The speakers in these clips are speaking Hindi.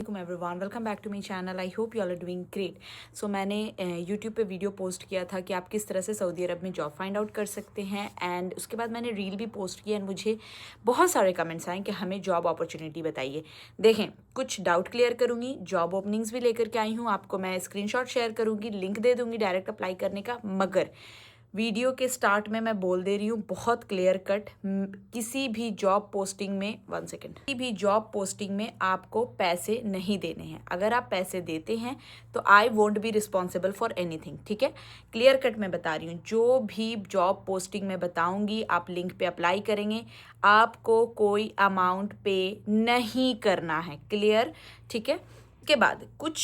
Everyone, welcome back to my channel. I hope you all are doing great. So मैंने यूट्यूब पे वीडियो पोस्ट किया था कि आप किस तरह से सऊदी अरब में जॉब फाइंड आउट कर सकते हैं, एंड उसके बाद मैंने रील भी पोस्ट किया एंड मुझे बहुत सारे कमेंट्स आए कि हमें जॉब अपॉर्चुनिटी बताइए। देखें, कुछ डाउट क्लियर करूँगी, जॉब ओपनिंग्स भी लेकर के आई हूँ, आपको मैं स्क्रीनशॉट शेयर करूँगी, लिंक दे दूँगी डायरेक्ट अप्लाई करने का। मगर वीडियो के स्टार्ट में मैं बोल दे रही हूँ बहुत क्लियर कट, किसी भी जॉब पोस्टिंग में किसी भी जॉब पोस्टिंग में आपको पैसे नहीं देने हैं। अगर आप पैसे देते हैं तो I won't be responsible for anything. ठीक है, क्लियर कट मैं बता रही हूँ। जो भी जॉब पोस्टिंग में बताऊँगी, आप लिंक पे अप्लाई करेंगे, आपको कोई अमाउंट पे नहीं करना है। क्लियर? ठीक है। के बाद कुछ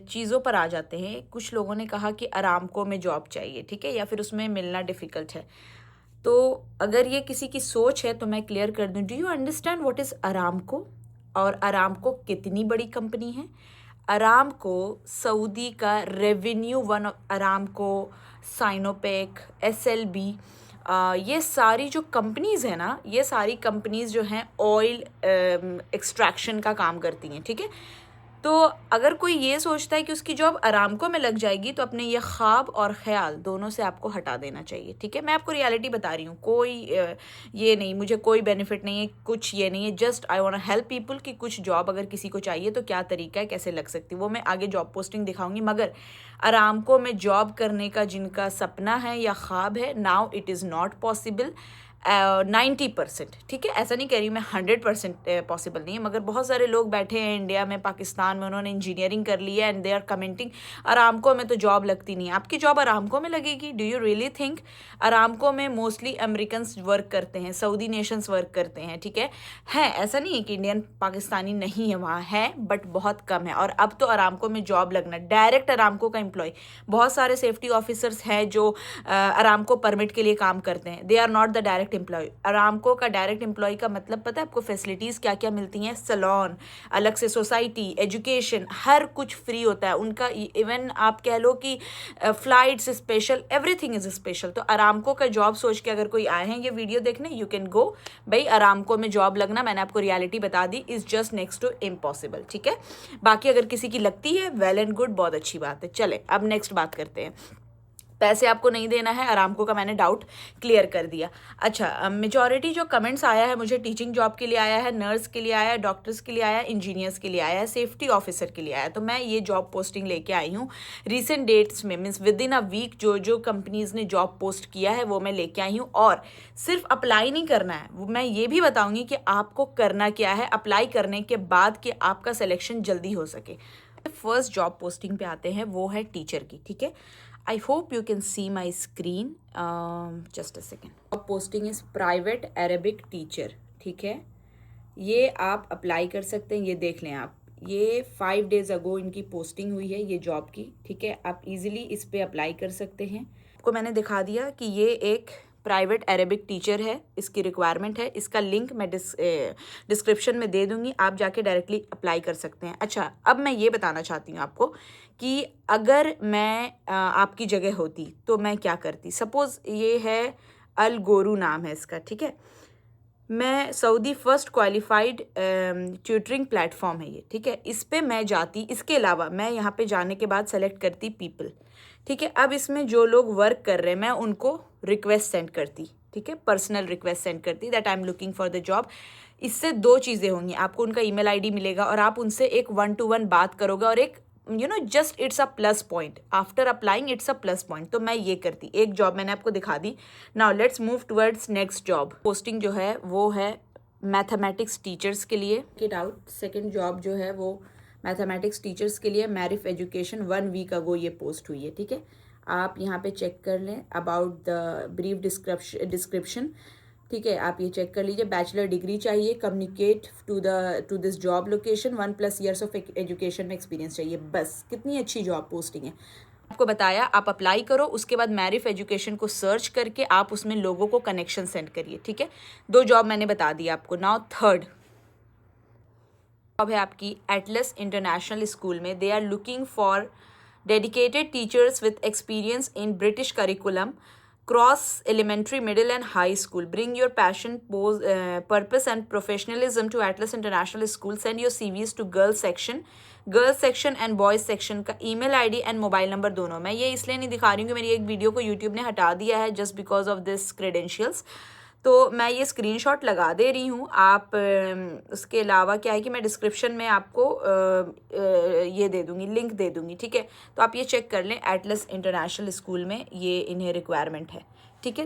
चीज़ों पर आ जाते हैं। कुछ लोगों ने कहा कि अरामको में जॉब चाहिए, ठीक है, या फिर उसमें मिलना डिफ़िकल्ट है। तो अगर ये किसी की सोच है तो मैं क्लियर कर दूं। Do you understand what is Aramco और अरामको कितनी बड़ी कंपनी है? अरामको सऊदी का revenue one of Aramco, Sinopec, SLB, ये सारी जो कंपनीज़ हैं ना, ये सारी कंपनीज़ जो हैं ऑयल एक्सट्रैक्शन का काम करती हैं। ठीक है, तो अगर कोई ये सोचता है कि उसकी जॉब अरामको में लग जाएगी तो अपने ये ख्वाब और ख्याल दोनों से आपको हटा देना चाहिए। ठीक है, मैं आपको रियलिटी बता रही हूँ। कोई ये नहीं, मुझे कोई बेनिफिट नहीं है, कुछ ये नहीं है। Just I want help people कि कुछ जॉब अगर किसी को चाहिए तो क्या तरीका है, कैसे लग सकती है, वो मैं आगे जॉब पोस्टिंग दिखाऊंगी। मगर अरामको में जॉब करने का जिनका सपना है या ख्वाब है, now it is not possible 90%। ठीक है, ऐसा नहीं कह रही हूँ मैं 100% पॉसिबल नहीं है, मगर बहुत सारे लोग बैठे हैं इंडिया में, पाकिस्तान में, उन्होंने इंजीनियरिंग कर ली है and they are commenting Aramco में तो जॉब लगती नहीं है। आपकी जॉब अरामको में लगेगी? Do you really think? Aramco में मोस्टली अमेरिकन्स वर्क करते हैं, सऊदी नेशंस वर्क करते हैं। ठीक है, ऐसा नहीं है कि इंडियन पाकिस्तानी नहीं है, वहाँ है बट बहुत कम है। और अब तो अरामको में जॉब लगना, डायरेक्ट अरामको का एम्प्लॉय, बहुत सारे सेफ्टी ऑफिसर्स हैं जो अरामको परमिट के लिए काम करते हैं, they are not the direct employ. Aramco का डायरेक्ट एम्प्लॉय का मतलब पता है आपको? फैसिलिटीज़ क्या क्या मिलती हैं, सैलून, अलग से सोसाइटी, एजुकेशन, हर कुछ फ्री होता है उनका। इवन आप कह लो कि flights special, everything is special. तो अरामको का जॉब सोच के अगर कोई आए हैं ये वीडियो देखने, यू कैन गो। भाई, अरामको में जॉब लगना, मैंने आपको रियलिटी बता दी, is just next to impossible. ठीक है, बाकी अगर किसी की लगती है, वेल एंड गुड, बहुत अच्छी बात है। चले अब नेक्स्ट बात करते हैं। पैसे आपको नहीं देना है, अरामको का मैंने डाउट क्लियर कर दिया। अच्छा, मेजॉरिटी जो कमेंट्स आया है मुझे, टीचिंग जॉब के लिए आया है, नर्स के लिए आया है, डॉक्टर्स के लिए आया है, इंजीनियर्स के लिए आया है, सेफ्टी ऑफिसर के लिए आया है। तो मैं ये जॉब पोस्टिंग लेके आई हूँ रिसेंट डेट्स में, means within a week जो जो कंपनीज़ ने जॉब पोस्ट किया है वो मैं लेके आई हूँ। और सिर्फ अप्लाई नहीं करना है, वो मैं ये भी बताऊँगी कि आपको करना क्या है अप्लाई करने के बाद कि आपका सिलेक्शन जल्दी हो सके। फर्स्ट जॉब पोस्टिंग पे आते हैं, वो है टीचर की। ठीक है, I hope you can see my screen. Just a second. Job posting is private Arabic teacher. ठीक है, ये आप अप्लाई कर सकते हैं। ये देख लें आप, ये 5 days ago इनकी पोस्टिंग हुई है ये जॉब की। ठीक है, आप इजीली इस पे अप्लाई कर सकते हैं। आपको मैंने दिखा दिया कि ये एक प्राइवेट अरेबिक टीचर है, इसकी रिक्वायरमेंट है। इसका लिंक मैं डिस्क्रिप्शन में दे दूंगी, आप जाके डायरेक्टली अप्लाई कर सकते हैं। अच्छा, अब मैं ये बताना चाहती हूँ आपको कि अगर मैं आपकी जगह होती तो मैं क्या करती। सपोज़ ये है अल गोरू नाम है इसका। ठीक है, मैं Saudi first qualified tutoring platform है ये। ठीक है, इस पे मैं जाती। इसके अलावा मैं यहाँ पे जाने के बाद सेलेक्ट करती पीपल। ठीक है, अब इसमें जो लोग वर्क कर रहे हैं मैं उनको रिक्वेस्ट सेंड करती। ठीक है, पर्सनल रिक्वेस्ट सेंड करती that I am looking for the job. इससे दो चीज़ें होंगी, आपको उनका ईमेल आईडी मिलेगा और आप उनसे एक 1-to-1 बात करोगे और एक just it's a plus point after applying, it's a plus point. तो मैं ये करती, एक जॉब मैंने आपको दिखा दी। Now let's move towards next job posting जो है वो है मैथमेटिक्स टीचर्स के लिए। गेट आउट, सेकेंड जॉब जो है वो मैथमेटिक्स टीचर्स के लिए, मैरिफ एजुकेशन, 1 वीक अगो ये पोस्ट हुई है। ठीक है, आप यहाँ पे चेक कर लें अबाउट द ब्रीफ डिस्क्रिप्शन। ठीक है, आप ये चेक कर लीजिए। बैचलर डिग्री चाहिए, communicate to this job location, 1+ years of education में एक्सपीरियंस चाहिए। बस, कितनी अच्छी जॉब पोस्टिंग है। आपको बताया, आप अप्लाई करो, उसके बाद मैरिफ एजुकेशन को सर्च करके आप उसमें लोगों को कनेक्शन सेंड करिए। ठीक है, 2 जॉब मैंने बता दी आपको। नाउ थर्ड जॉब है आपकी एटलस इंटरनेशनल स्कूल में। They are looking for dedicated teachers with experience in British curriculum, Cross elementary, middle and high school. Bring your passion, purpose and professionalism to Atlas International School. Send your CVs to girls section and boys section का email ID and mobile number दोनों. मैं ये इसलिए नहीं दिखा रही हूँ कि मेरी एक वीडियो को यूट्यूब ने हटा दिया है just because of this credentials. तो मैं ये स्क्रीनशॉट लगा दे रही हूँ. आप उसके अलावा क्या है कि मैं डिस्क्रिप्शन में आपको ये दे दूँगी, लिंक दे दूँगी, ठीक है. तो आप ये चेक कर लें, एटलस इंटरनेशनल स्कूल में ये इन्हें रिक्वायरमेंट है, ठीक है.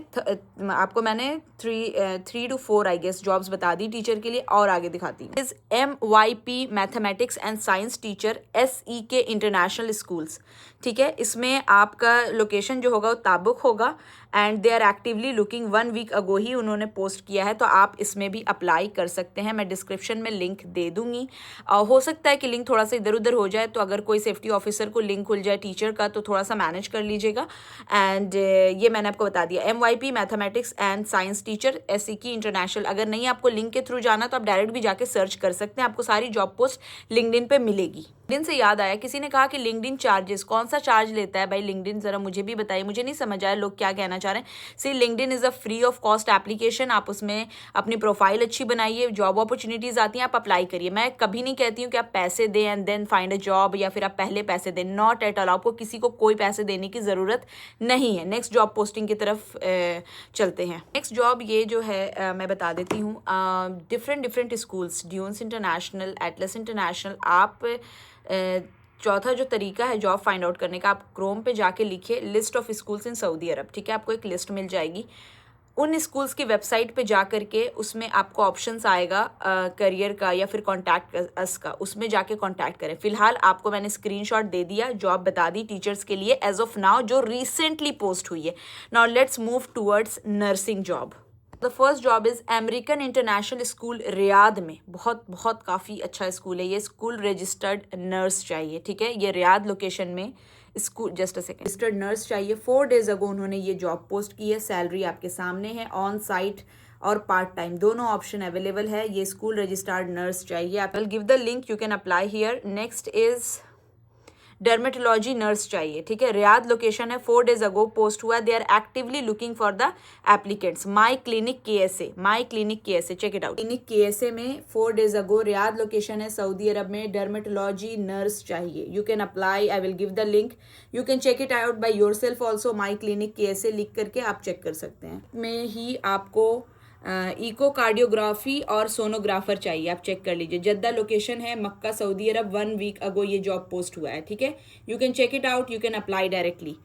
आपको मैंने 3 to 4 आई गेस जॉब्स बता दी टीचर के लिए, और आगे दिखाती हूँ. Is MYP mathematics and science teacher SEK international schools, ठीक है. इसमें आपका लोकेशन जो होगा वो ताबुक होगा and they are actively looking. 1 week ago ही उन्होंने पोस्ट किया है, तो आप इसमें भी अप्लाई कर सकते हैं. मैं डिस्क्रिप्शन में लिंक दे दूँगी. हो सकता है कि लिंक थोड़ा सा इधर उधर हो जाए, तो अगर कोई सेफ्टी ऑफिसर को लिंक खुल जाए टीचर का तो थोड़ा सा मैनेज कर लीजिएगा. एंड ये मैंने आपको बता दिया. MYP mathematics and science teacher SEK international. अगर नहीं आपको लिंक के थ्रू जाना तो आप डायरेक्ट भी जाके सर्च कर सकते हैं, आपको सारी जॉब पोस्ट लिंक्डइन पे मिलेगी. लिंक्डइन से याद आया, किसी ने कहा कि लिंक्डइन चार्जेस, कौन सा चार्ज लेता है भाई लिंक्डइन, जरा मुझे भी बताइए. मुझे नहीं समझ आया लोग क्या कहना चाह रहे हैं. See, LinkedIn is a free of cost application. आप उसमें अपनी प्रोफाइल अच्छी बनाइए, जॉब अपॉर्चुनिटीज़ आती हैं, आप अप्लाई करिए. मैं कभी नहीं कहती हूँ कि आप पैसे दें and then find a job, या फिर आप पहले पैसे दें. Not at all. आपको किसी को कोई पैसे देने की ज़रूरत नहीं है. नेक्स्ट जॉब पोस्टिंग की तरफ चलते हैं. नेक्स्ट जॉब ये जो है मैं बता देती हूँ. Different schools, dunes international, Atlas international. आप चौथा जो तरीका है जॉब फाइंड आउट करने का, आप क्रोम पे जाके लिखिए list of schools in Saudi Arabia, ठीक है. आपको एक लिस्ट मिल जाएगी. उन स्कूल्स की वेबसाइट पे जा करके उसमें आपको ऑप्शंस आएगा करियर का या फिर कॉन्टैक्ट अस का, उसमें जाके कॉन्टैक्ट करें. फिलहाल आपको मैंने स्क्रीनशॉट दे दिया, जॉब बता दी टीचर्स के लिए एज ऑफ नाउ जो रिसेंटली पोस्ट हुई है. Now let's move towards nursing job. The first job is American international school Riyadh में. बहुत काफ़ी अच्छा स्कूल है ये. स्कूल रजिस्टर्ड नर्स चाहिए, ठीक है. ये रियाद लोकेशन में school, just a second, registered nurse चाहिए. 4 days अगो उन्होंने ये जॉब पोस्ट की है. सैलरी आपके सामने है. ऑन साइट और पार्ट टाइम दोनों ऑप्शन अवेलेबल है. ये स्कूल रजिस्टर्ड नर्स चाहिए. आई will give the link, you can apply here. Next is dermatology nurse चाहिए, ठीक है. रियाद लोकेशन है. 4 days अगो पोस्ट हुआ. They are actively looking for the applicants. My clinic KSA, check it out. Clinic KSA में 4 days अगो, रियाद लोकेशन है, सऊदी अरब में, डर्मेटोलॉजी नर्स चाहिए. You can apply. I will give the link, you can check it out by yourself also. My clinic KSA लिख करके आप चेक कर सकते हैं. में ही आपको इको कार्डियोग्राफी और सोनोग्राफर चाहिए. आप चेक कर लीजिए. जद्दा लोकेशन है, मक्का सऊदी अरब. 1 week अगो ये जॉब पोस्ट हुआ है, ठीक है. You can check it out, you can apply directly.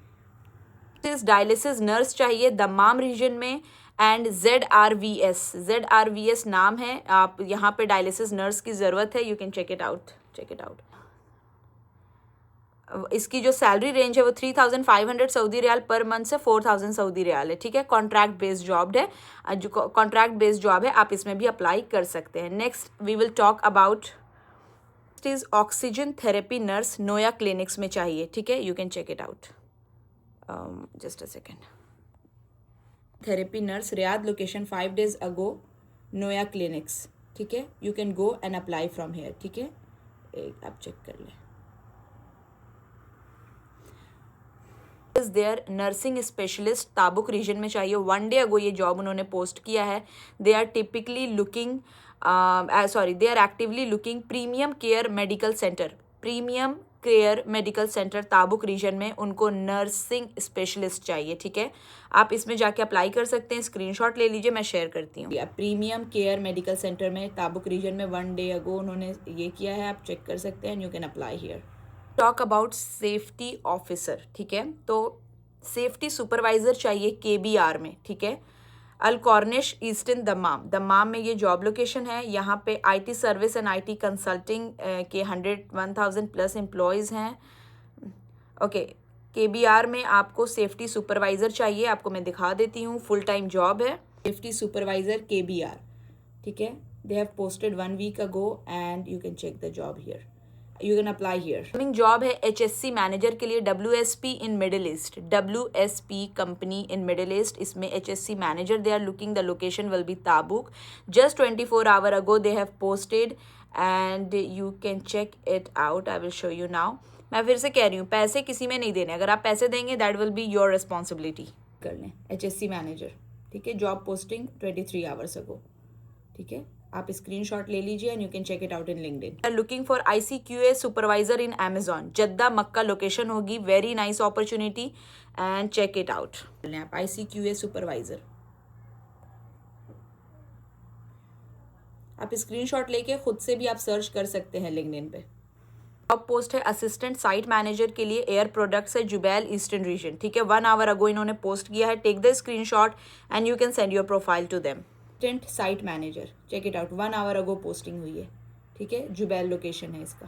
Dialysis nurse चाहिए दमाम रीजन में. एंड ZRVS नाम है. आप यहाँ पे डायलिसिस नर्स की ज़रूरत है. You can check it out. इसकी जो सैलरी रेंज है वो 3,500 सऊदी रियाल पर मंथ से 4,000 सऊदी रियाल है, ठीक है. कॉन्ट्रैक्ट बेस्ड जॉब है. जो कॉन्ट्रैक्ट बेस्ड जॉब है आप इसमें भी अप्लाई कर सकते हैं. Next we will talk about is oxygen therapy nurse. Noya clinics में चाहिए, ठीक है. You can check it out. Just a second. Therapy nurse Riyadh location 5 days ago, Noya clinics, ठीक है. You can go and apply from here, ठीक है. आप चेक कर लें. There nursing specialist Tabuk region में चाहिए. 1 day अगो ये जॉब उन्होंने पोस्ट किया है. They are typically looking they are actively looking premium care medical centre Tabuk region में. उनको नर्सिंग स्पेशलिस्ट चाहिए, ठीक है. आप इसमें जाके अप्लाई कर सकते हैं. स्क्रीनशॉट ले लीजिए, मैं शेयर करती हूँ. प्रीमियम केयर मेडिकल सेंटर में ताबुक रीजन में 1 day अगो उन्होंने ये किया है. आप चेक कर सकते हैं. You can apply here. Talk about safety officer, ठीक है. तो सेफ्टी सुपरवाइजर चाहिए KBR में, ठीक है. अल कॉर्निश ईस्टर्न दमाम में ये जॉब लोकेशन है. यहाँ पे IT service and IT consulting के 101,000 प्लस एम्प्लॉयज़ हैं. ओके. KBR में आपको सेफ्टी सुपरवाइजर चाहिए. आपको मैं दिखा देती हूँ. फुल टाइम जॉब है. सेफ्टी सुपरवाइजर KBR, ठीक है. They have posted 1 week ago and you can check the job here. You can apply here. Coming job है HSC मैनेजर के लिए. WSP in Middle East, WSP company in Middle East. इसमें HSC manager they are looking. The location will be Tabuk. Just 24 hours ago they have posted and you can check it out. I will show you now. मैं फिर से कह रही हूँ, पैसे किसी में नहीं देने. अगर आप पैसे देंगे that will be your responsibility. कर लें HSC मैनेजर, ठीक है, जॉब पोस्टिंग 23 आवर्स अगो, ठीक है, आप स्क्रीनशॉट ले लीजिए and you can check it out in LinkedIn. Looking for ICQA supervisor in Amazon, Jeddah Mecca location होगी, very nice opportunity and check it out. आप ICQA सुपरवाइजर, आप स्क्रीनशॉट लेके खुद से भी आप सर्च कर सकते हैं लिंक्डइन पे। जॉब पोस्ट है असिस्टेंट साइट मैनेजर के लिए, एयर प्रोडक्ट्स है, जुबैल ईस्टर्न रीजन, ठीक है, 1 आवर अगो इन्होंने पोस्ट किया है। Take the screenshot and you can send your profile to them. Assistant site manager, check it out, 1 hour ago posting हुई है, ठीक है, जुबैल लोकेशन है इसका।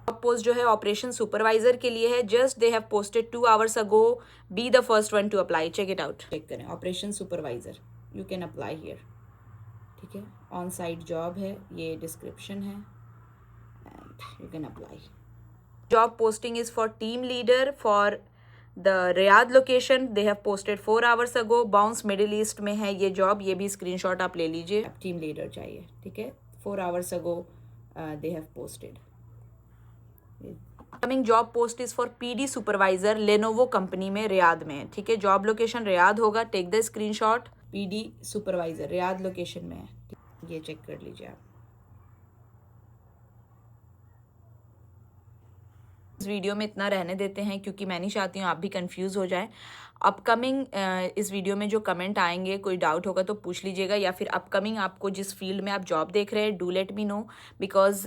जॉब पोस्ट जो है ऑपरेशन सुपरवाइजर के लिए है, just they have posted 2 hours ago, be the first one to apply, check it out. Check करें, operation supervisor, you can apply here, ठीक है, ऑन साइट जॉब है, ये डिस्क्रिप्शन है and you can apply. Job posting is for team leader for the Riyadh location, they have posted 4 hours ago, bounce middle east में है ये जॉब, ये भी स्क्रीनशॉट आप ले लीजिए। टीम लीडर चाहिए, ठीक है, 4 hours ago they have posted. Coming job post is for PD supervisor, Lenovo company में, रियाद में है, ठीक है, जॉब लोकेशन रियाद होगा, take the screenshot. PD supervisor Riyadh location में है, ये चेक कर लीजिए आप। इस वीडियो में इतना रहने देते हैं क्योंकि मैं नहीं चाहती हूँ आप भी कंफ्यूज हो जाएं। अपकमिंग इस वीडियो में जो कमेंट आएंगे, कोई डाउट होगा तो पूछ लीजिएगा, या फिर अपकमिंग आपको जिस फील्ड में आप जॉब देख रहे हैं, do let me know, because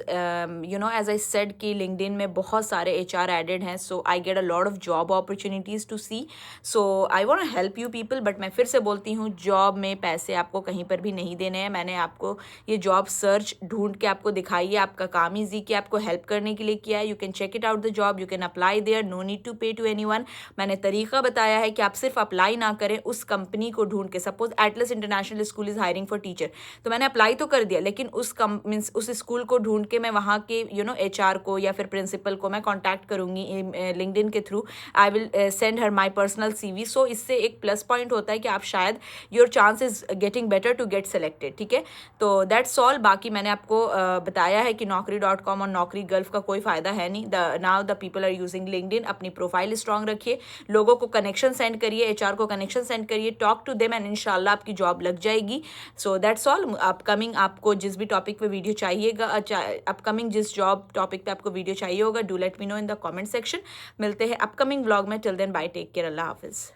you know as I said कि लिंक्डइन में बहुत सारे HR एडेड हैं, so I get a lot of job opportunities to see, so I want to help you people. But मैं फिर से बोलती हूँ, जॉब में पैसे आपको कहीं पर भी नहीं देने हैं। मैंने आपको ये जॉब सर्च ढूंढ के आपको दिखाई है, आपका काम ईजी किया, आपको हेल्प करने के लिए किया है। You can check it out the job, you can apply there, no need to pay to anyone. मैंने तरीका बताया है कि आप सिर्फ अप्लाई ना करें, उस कंपनी को ढूंढ के, suppose Atlas international school is hiring for teacher, तो मैंने अप्लाई तो कर दिया, लेकिन मींस उस स्कूल को ढूंढ के मैं वहाँ के HR को या फिर प्रिंसिपल को मैं कॉन्टैक्ट करूंगी लिंक्डइन के through, I will send her my personal CV। So इससे एक प्लस पॉइंट होता है कि आप शायद your chance is getting better to get selected, ठीक है। तो दैट्स ऑल। बाकी मैंने आपको बताया है कि Naukri.com और नौकरी गल्फ का कोई फायदा है नहीं। Now the people are using LinkedIn. अपनी प्रोफाइल स्ट्रांग रखिए, लोगों को कनेक्शन सेंड करिए, HR को कनेक्शन सेंड करिए, टॉक टू देम एंड इंशाल्लाह आपकी जॉब लग जाएगी। So that's all. अपकमिंग आपको जिस भी टॉपिक पे वीडियो चाहिएगा, अपकमिंग जिस जॉब टॉपिक पे आपको वीडियो चाहिए होगा, do let me know in the comment section. मिलते हैं अपकमिंग व्लॉग में। Till then bye, take care, अल्लाह हाफिज़।